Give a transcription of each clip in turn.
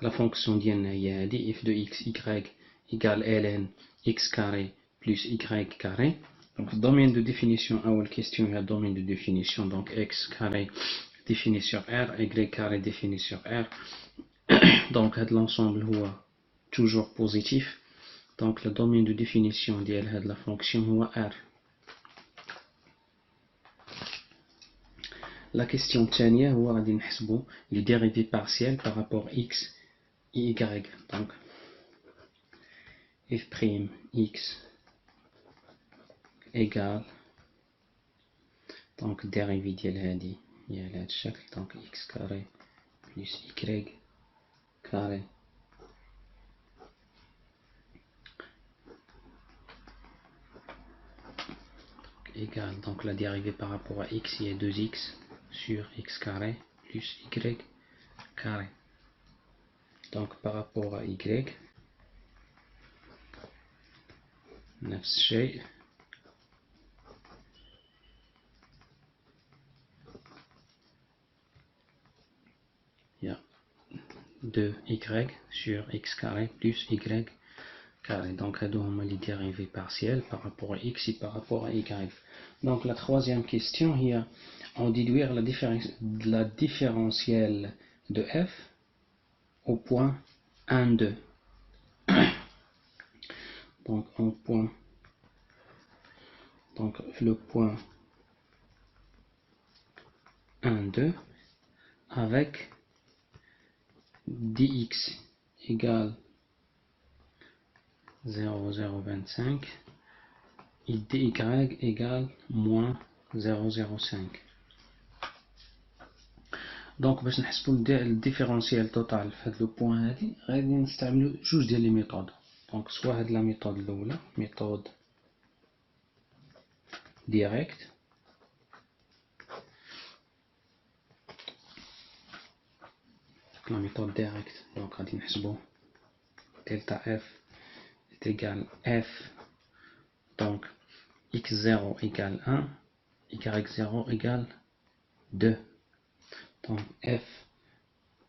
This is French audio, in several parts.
la fonction ديالنا هي هذه f de x y égale ln x carré plus y carré. Donc domaine de définition أول question هي domaine de définition, donc x carré défini sur R, y carré défini sur R. Donc l'ensemble هو toujours positif, donc le domaine de définition ديال la fonction هو R. La question الثانية هو غادي نحسبوا les dérivées partielles par rapport x et y. Donc f' x égale, donc dérivée ديال هذه هي على هذا الشكل، donc x carré plus y carré égale, donc la dérivée par rapport à x est 2x sur x carré plus y carré. Donc par rapport à y نفس الشيء، il y a 2y sur x carré plus y carré. Donc هادو هما les dérivées partielles par rapport à x et par rapport à y. Donc la troisième question هي en déduire la différentielle de f au point 1, 2. Donc en point, donc le point 1, 2 avec dx égale 0,025 et dy égale moins 0,05. Donc باش نحسبوا الديفيرونسيال توتال في هذا لو بوين هذه غادي نستعملوا جوج ديال لي ميثود. دونك سوا هاد لا ميثود الاولى ميثود ديريكت، لا ميثود ديريكت دونك غادي نحسبوا دلتا اف égale f, donc x0 égale 1, y0 égale 2. Donc f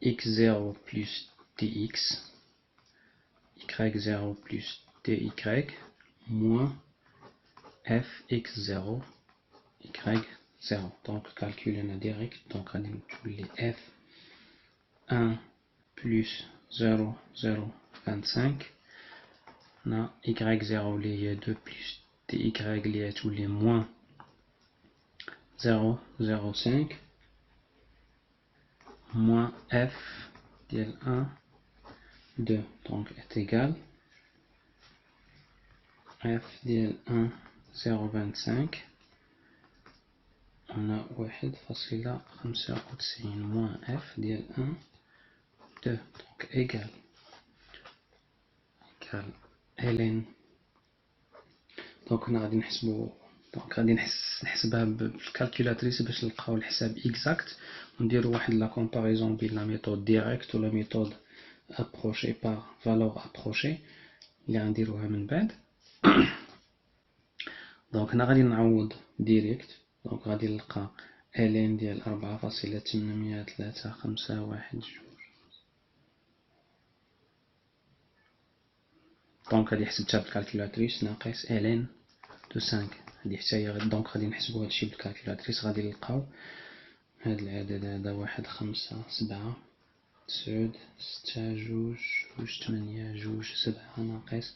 x0 plus dx, y0 plus dy, moins f x0, y0. Donc calculer la direct, donc on va f 1 plus 0,025 na y0 lié 2 plus dy lié tous les moins 0,05 moins f dial 1 2, donc est égal f dial 1 0,25 on a 1,95 moins f dial 1 2, donc égal ln. دونك هنا غادي نحسبو، دونك غادي نحسبها بالكالكولاتريس باش نلقاو الحساب اكزاكت ونديرو واحد لا كومباريزون بين لا ميثود ديريكت ولا ميثود ابروشي بار فالور ابروشي اللي غنديروها من بعد. دونك هنا غادي نعوض ديريكت، دونك غادي نلقى ln ديال 4,83512. دونك غادي حسبتها بالكالكولاتريس ناقص ln دو 5 هادي حتى هي. دونك غادي نحسبو هادشي بالكالكولاتريس غادي نلقاو هاد العدد هذا 1 5 7 9 6 2 8 2 7 ناقص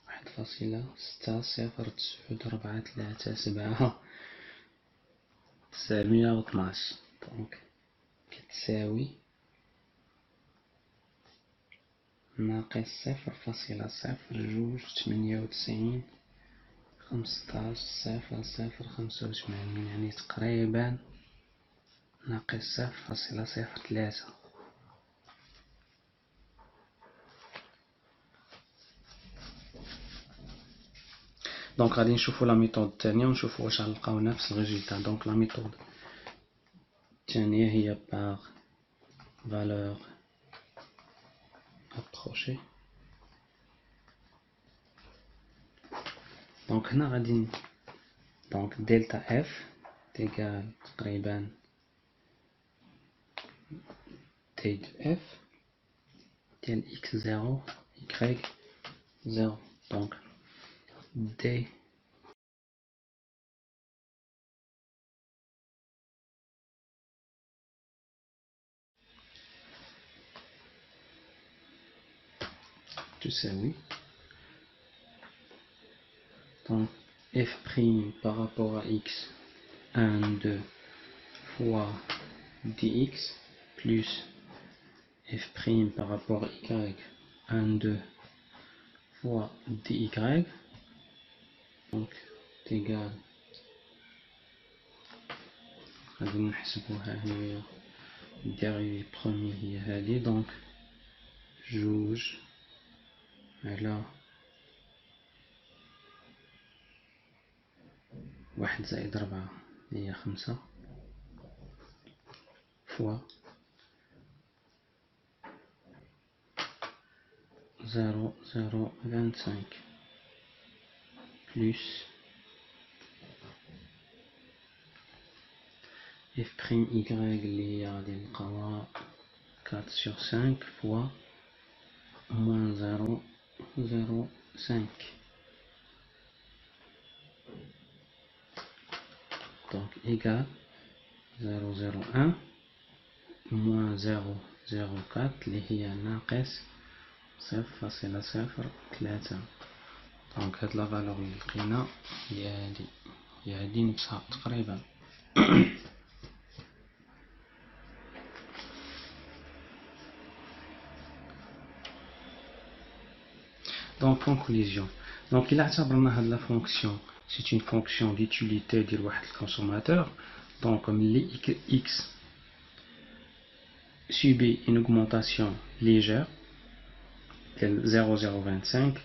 1,60943 912. دونك كتساوي ناقص 0,098 15,085 يعني تقريبا ناقص 0,03. دونك غادي نشوفو لا ميثود الثانية ونشوفو واش غنلقاو نفس الريزولتا. دونك لا ميثود الثانية هي باغ فالور ابروشي. دونك هنا غادي دونك دلتا اف تيغال تقريبا تي دو اف ديال x0 y0. donc d تساوي donc f' par rapport à x 1 2 fois dx plus f' par rapport à y 1 2 fois dy, donc égal غادي نحسبوها هنايا الديريفي بروميي هي هادي دونك جوج على واحد زائد ربعة هي 5 فوا 0,025 plus f'y اللي هي غادي نلقاوها 4 sur 5 fois moins 0,05 donc égal 0,01 moins 0,04 اللي هي ناقص 0,03. دونك هاد لا فالور اللي لقينا هي هادي نفسها تقريبا. Donc conclusion. Donc il اعتبرنا هاد la fonction c'est une fonction d'utilité ديال واحد الكونسوماتور. Donc comme x subit une augmentation légère de 0,025,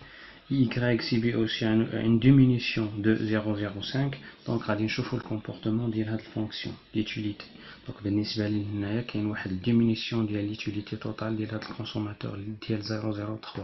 y subit aussi une diminution de 0,05. donc غادي نشوفوا le comportement ديال هاد الفونكسيون d'utilité. donc بالنسبه لي هنايا كاين واحد diminution ديال l'utilité totale ديال هاد الكونسوماتور ديال 0,03.